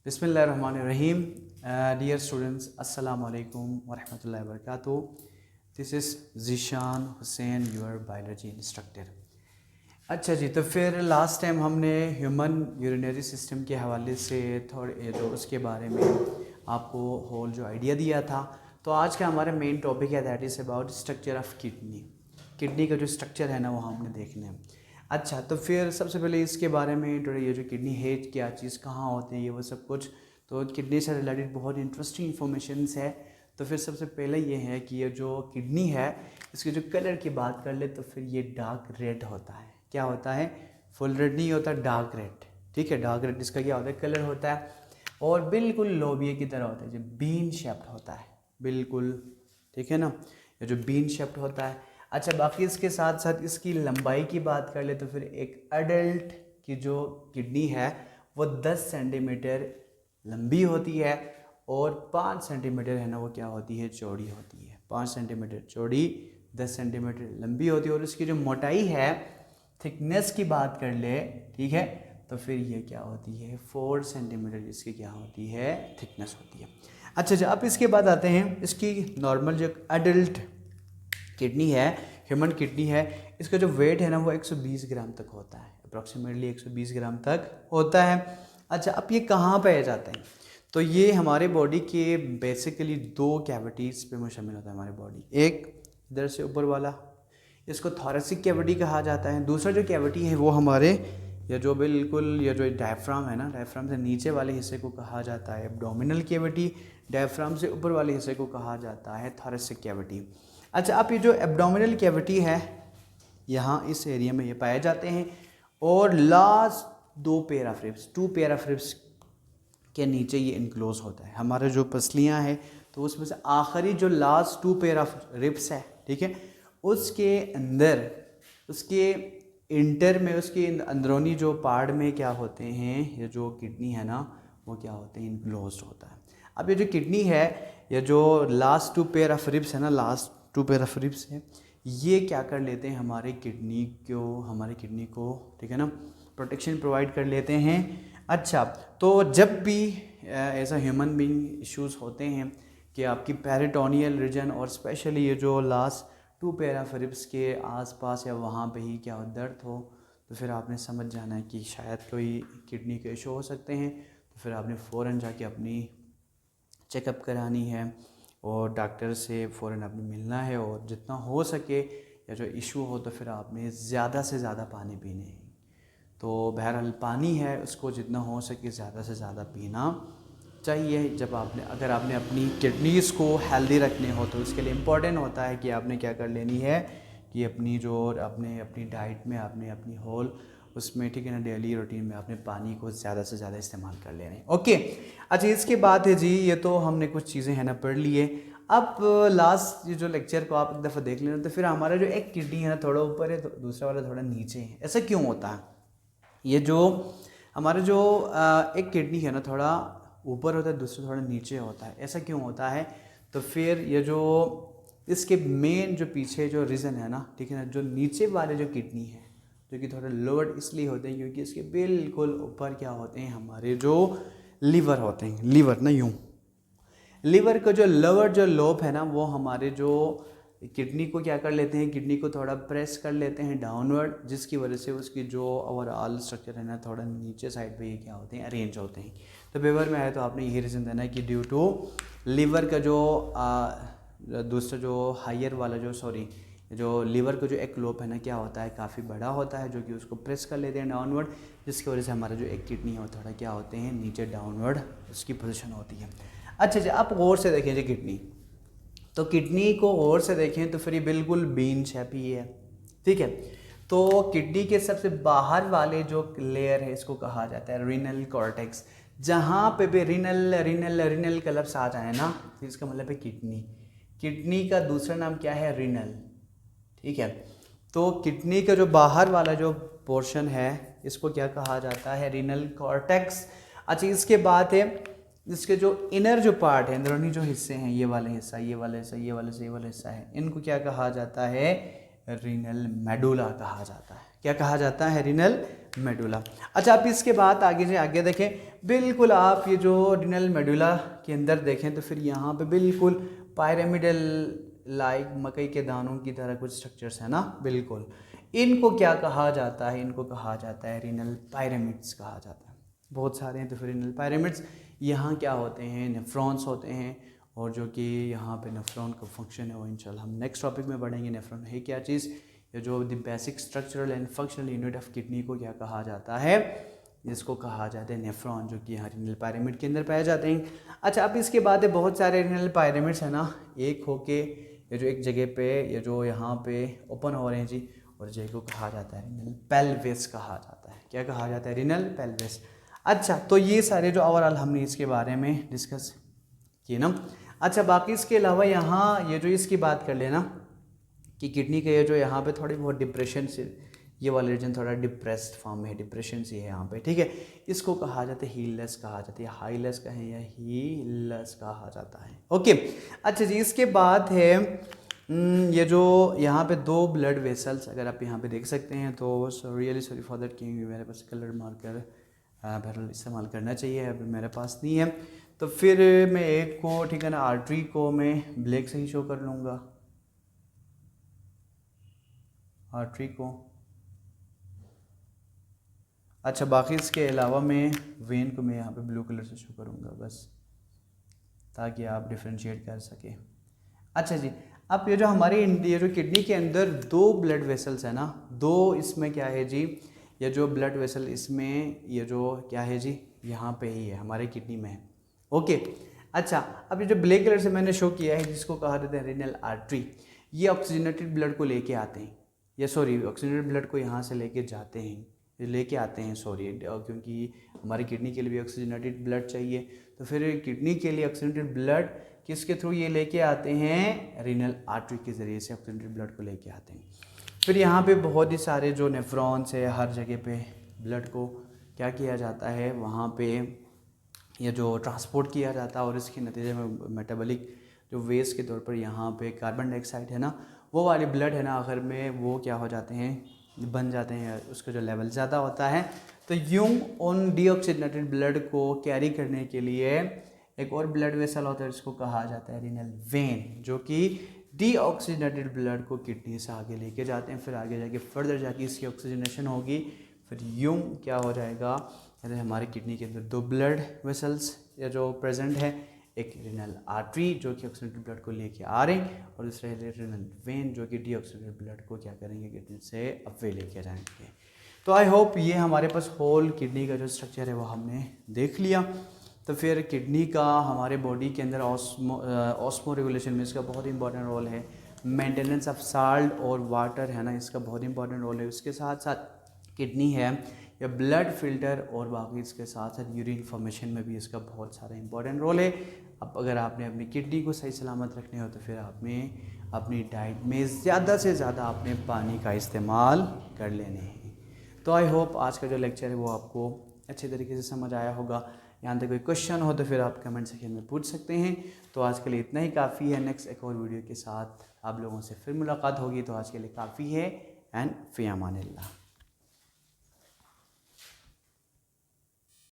बिस्मिल्लाहिर्रहमानिर्रहीम। Dear students, अस्सलामु अलैकुम वरहमतुल्लाहि वबरकातुहू। This is Zeeshan Hussain, your biology instructor. अच्छा जी, तो फिर लास्ट टाइम हमने ह्यूमन यूरिनरी सिस्टम के हवाले से थोड़े जो उसके बारे में आपको होल जो आइडिया दिया था। तो आज का हमारा मेन टॉपिक है that is about structure of kidney. Kidney का जो स्ट्रक्चर है ना वो हमने देखना है। अच्छा, तो फिर सबसे पहले इसके बारे में थोड़ा ये जो किडनी है क्या चीज़, कहाँ होती है, ये वो सब कुछ। तो किडनी से रिलेटेड बहुत इंटरेस्टिंग इन्फॉर्मेशंस है। तो फिर सबसे पहले ये है कि ये जो किडनी है इसके जो कलर की बात कर ले तो फिर ये डार्क रेड होता है। क्या होता है? फुल रेड नहीं होता, डार्क रेड। ठीक है, डार्क रेड इसका क्या होता है, कलर होता है। और बिल्कुल लोबिया की तरह होता है, जो बीन शेप्ड होता है बिल्कुल। ठीक है ना, ये जो बीन शेप्ड होता है। अच्छा, बाकी इसके साथ साथ इसकी लंबाई की बात कर ले तो फिर एक अडल्ट की जो किडनी है वो 10 सेंटीमीटर लंबी होती है और 5 सेंटीमीटर है ना वो क्या होती है, चौड़ी होती है। 5 सेंटीमीटर चौड़ी, 10 सेंटीमीटर लंबी होती है। और इसकी जो मोटाई है, थिकनेस की बात कर ले, ठीक है, तो फिर ये क्या होती है, 4 सेंटीमीटर इसकी क्या होती है, थिकनेस होती है। अच्छा, अब इसके बाद आते हैं इसकी नॉर्मल जो अडल्ट किडनी है, ह्यूमन किडनी है, इसका जो वेट है ना वो 120 ग्राम तक होता है। अप्रॉक्सीमेटली 120 ग्राम तक होता है। अच्छा, अब ये कहाँ पाया जाता है? तो ये हमारे बॉडी के बेसिकली 2 कैविटीज़ पे मुश्तमिल होता है हमारी बॉडी। एक इधर से ऊपर वाला, इसको थोरेसिक कैविटी कहा जाता है। दूसरा जो कैविटी है वो हमारे या जो बिल्कुल या जो डायफ्राम है ना, डायफ्राम से नीचे वाले हिस्से को कहा जाता है एब्डोमिनल कैविटी। डायफ्राम से ऊपर वाले हिस्से को कहा जाता है थोरेसिक कैविटी। अच्छा, अब ये जो एब्डोमिनल कैविटी है यहाँ इस एरिया में ये पाए जाते हैं। और last 2 pair of ribs, 2 pair of ribs के नीचे ये इनक्लोज होता है। हमारे जो पसलियाँ हैं तो उसमें से आखिरी जो लास्ट 2 पेयर ऑफ रिब्स है, ठीक है, उसके अंदर उसके इंटर में उसके अंदरूनी जो पार्ट में क्या होते हैं, ये जो किडनी है ना वो क्या होते हैं, इनक्लोज होता है। अब ये जो किडनी है, ये जो लास्ट 2 पेयर ऑफ रिब्स है ना, लास्ट 2 पेयर ऑफ रिब्स है, ये क्या कर लेते हैं, हमारे किडनी को, ठीक है ना, प्रोटेक्शन प्रोवाइड कर लेते हैं। अच्छा, तो जब भी ऐसा ह्यूमन बीइंग इश्यूज़ होते हैं कि आपकी पेरिटोनियल रीजन और स्पेशली ये जो लास्ट 2 पेयर ऑफ रिब्स के आसपास या वहाँ पे ही क्या हो, दर्द हो, तो फिर आपने समझ जाना है कि शायद कोई किडनी के इशू हो सकते हैं। तो फिर आपने फ़ौरन जाके अपनी चेकअप करानी है और डॉक्टर से फ़ौरन आपने मिलना है। और जितना हो सके या जो इशू हो तो फिर आपने ज़्यादा से ज़्यादा पानी पीने हैं। तो बहरहाल पानी है उसको जितना हो सके ज़्यादा से ज़्यादा पीना चाहिए। जब अगर आपने अपनी किडनीज़ को हेल्दी रखने हो तो उसके लिए इम्पोर्टेंट होता है कि आपने क्या कर लेनी है कि अपनी डाइट में आपने अपनी होल उसमें, ठीक है ना, डेली रूटीन में आपने पानी को ज़्यादा से ज़्यादा इस्तेमाल कर लेना है। ओके, अच्छा, इसके बाद है जी, ये तो हमने कुछ चीज़ें हैं ना पढ़ लिए। अब लास्ट ये जो लेक्चर को आप एक दफ़ा देख लेना, तो फिर हमारा जो एक किडनी है ना थोड़ा ऊपर है तो दूसरा वाला थोड़ा नीचे है। ऐसा क्यों होता है? ये जो हमारा जो एक किडनी है ना थोड़ा ऊपर होता है, दूसरा थोड़ा नीचे होता है। ऐसा क्यों होता है? तो फिर ये जो इसके मेन जो पीछे जो रीज़न है ना, ठीक है ना, जो नीचे वाले जो किडनी है जो कि थोड़ा लोअर इसलिए होते हैं क्योंकि इसके बिल्कुल ऊपर क्या होते हैं, हमारे जो लीवर होते हैं। लीवर ना, यूँ लीवर का जो लोअर जो लोब है ना वो हमारे जो किडनी को क्या कर लेते हैं, किडनी को थोड़ा प्रेस कर लेते हैं डाउनवर्ड, जिसकी वजह से उसकी जो ओवरऑल स्ट्रक्चर है ना थोड़ा नीचे साइड पे ये क्या होते हैं, अरेंज होते हैं। तो पेपर में आए तो आपने यही रीज़न देना है कि ड्यू टू लीवर का जो दूसरा जो हायर वाला जो लीवर का जो एक लोब है ना क्या होता है, काफ़ी बड़ा होता है, जो कि उसको प्रेस कर लेते हैं डाउनवर्ड, जिसकी वजह से हमारा जो एक किडनी है वो थोड़ा क्या होते हैं, नीचे डाउनवर्ड उसकी पोजीशन होती है। अच्छा जी, आप गौर से देखें जी किडनी, तो किडनी को गौर से देखें तो फिर ये बिल्कुल बीन शेप ही है, ठीक है। तो किडनी के सबसे बाहर वाले जो लेयर है इसको कहा जाता है रीनल कॉर्टेक्स। जहाँ पे भी रिनल का लफ्ज़ आ जाए ना तो इसका मतलब है किडनी। किडनी का दूसरा नाम क्या है, रीनल, ठीक है। तो किडनी का जो बाहर वाला जो पोर्शन है इसको क्या कहा जाता है, रीनल कॉर्टेक्स। अच्छा, इसके बाद है इसके जो इनर जो पार्ट है, अंदरूनी जो हिस्से हैं, ये वाला हिस्सा, ये वाला हिस्सा, ये वाला हिस्सा, ये वाला हिस्सा है, इनको क्या कहा जाता है, रीनल मेडुला कहा जाता है। क्या कहा जाता है, रीनल मेडुला। अच्छा, आप इसके बाद आगे देखें, बिल्कुल आप ये जो रीनल मेडुला के अंदर देखें तो फिर यहाँ पे बिल्कुल पायरामिडल लाइक मकई के दानों की तरह कुछ स्ट्रक्चर्स है ना, बिल्कुल। इनको क्या कहा जाता है, इनको कहा जाता है रीनल पायरामिड्स कहा जाता है। बहुत सारे हैं तो फिर रीनल पायरामिड्स, यहाँ क्या होते हैं, नेफ्रॉन्स होते हैं, और जो कि यहाँ पे नेफ्रॉन का फंक्शन है वो इंशाल्लाह हम नेक्स्ट टॉपिक में बढ़ेंगे। नेफ्रॉन है क्या चीज़, ये जो the basic structural and functional unit of kidney को क्या कहा जाता है, जिसको कहा जाता है नेफ्रॉन, जो कि यहाँ रीनल पायरामिड के अंदर पाए जाते हैं। अच्छा, अब इसके बाद है बहुत सारे रीनल पायरामिड्स है ना, एक होके ये जो एक जगह पे ये जो यहाँ पे ओपन हो रहे हैं जी, और जगह को कहा जाता है रीनल पेल्विस कहा जाता है। क्या कहा जाता है, रीनल पेल्विस। अच्छा, तो ये सारे जो ओवरऑल हमने इसके बारे में डिस्कस किए ना। अच्छा, बाकी इसके अलावा यहाँ ये जो इसकी बात कर लेना कि किडनी के ये जो यहाँ पे थोड़ी बहुत डिप्रेशन से, ये वाला रीजन थोड़ा डिप्रेस्ड फॉर्म में है, डिप्रेशन सी है यहाँ पे, ठीक है। इसको कहा जाता है हीललेस कहा जाता है, हाईलेस कहें या हीललेस कहा जाता है। ओके, अच्छा जी, इसके बाद है ये जो यहाँ पे 2 ब्लड वेसल्स अगर आप यहाँ पे देख सकते हैं, तो रियली सॉरी फॉर दैट कि मेरे पास कलर मार्कर बहरहाल इस्तेमाल करना चाहिए, अभी मेरे पास नहीं है, तो फिर मैं एक को, ठीक है ना, आर्टरी को मैं ब्लैक से ही शो कर लूँगा, आर्टरी को। अच्छा, बाकी इसके अलावा मैं वेन को मैं यहाँ पे ब्लू कलर से शो करूँगा बस, ताकि आप डिफ्रेंशिएट कर सकें। अच्छा जी, अब ये जो हमारी ये जो किडनी के अंदर 2 ब्लड वेसल्स है ना, 2 इसमें क्या है जी, ये जो ब्लड वेसल इसमें ये जो क्या है जी, यहाँ पे ही है, हमारे किडनी में है। ओके, अच्छा, अब ये जो ब्लैक कलर से मैंने शो किया है, जिसको कहा जाता है रीनल आर्टरी, ये ऑक्सीजनेटेड ब्लड को लेके आते हैं, या सॉरी ऑक्सीजनेटेड ब्लड को यहाँ से लेके जाते हैं, लेके आते हैं सॉरी, क्योंकि हमारी किडनी के लिए भी ऑक्सीजनेटेड ब्लड चाहिए, तो फिर किडनी के लिए ऑक्सीजनेटेड ब्लड किसके थ्रू ये लेके आते हैं, रीनल आर्टरी के ज़रिए से ऑक्सीजनेटेड ब्लड को लेके आते हैं। फिर यहाँ पे बहुत ही सारे जो नेफ्रॉन्स है, हर जगह पे ब्लड को क्या किया जाता है, वहाँ पे ये जो ट्रांसपोर्ट किया जाता है, और इसके नतीजे में मेटाबॉलिक जो वेस्ट के तौर पर यहाँ पे कार्बन डाइऑक्साइड है ना, वो वाली ब्लड है ना, आखिर में वो क्या हो जाते हैं, बन जाते हैं, उसका जो लेवल ज़्यादा होता है। तो यूं उन डीऑक्सीजनेटेड ब्लड को कैरी करने के लिए एक और ब्लड वेसल होता है, जिसको कहा जाता है रीनल वेन, जो कि डीऑक्सीजनेटेड ब्लड को किडनी से आगे लेके जाते हैं, फिर आगे जाके फर्दर जाके इसकी ऑक्सीजनेशन होगी, फिर यूं क्या हो जाएगा, हमारी किडनी के अंदर 2 ब्लड वेसल्स या जो प्रेजेंट है, एक रीनल आर्टरी जो कि ऑक्सीजनेटेड ब्लड को लेके आ रहे हैं, और दूसरा रीनल वेन जो कि डीऑक्सीजनेटेड ब्लड को क्या करेंगे, किडनी से अवे लेके जाएंगे। तो आई होप ये हमारे पास होल किडनी का जो स्ट्रक्चर है वो हमने देख लिया। तो फिर किडनी का हमारे बॉडी के अंदर ऑस्मो रेगुलेशन में इसका बहुत इंपॉर्टेंट रोल है, मेंटेनेंस ऑफ साल्ट और वाटर है ना, इसका बहुत इंपॉर्टेंट रोल है। उसके साथ साथ किडनी है या ब्लड फिल्टर, और बाकी इसके साथ साथ यूरिन फॉर्मेशन में भी इसका बहुत सारा इंपॉर्टेंट रोल है। अब अगर आपने अपनी किडनी को सही सलामत रखने हो तो फिर आपने अपनी डाइट में ज़्यादा से ज़्यादा आपने पानी का इस्तेमाल कर लेने हैं। तो आई होप आज का जो लेक्चर है वो आपको अच्छे तरीके से समझ आया होगा। यहाँ तक कोई क्वेश्चन हो तो फिर आप कमेंट सेक्शन में पूछ सकते हैं। तो आज के लिए इतना ही काफ़ी है, नेक्स्ट एक और वीडियो के साथ आप लोगों से फिर मुलाकात होगी। तो आज के लिए काफ़ी है, एंड फ़ी अमानिल्लाह।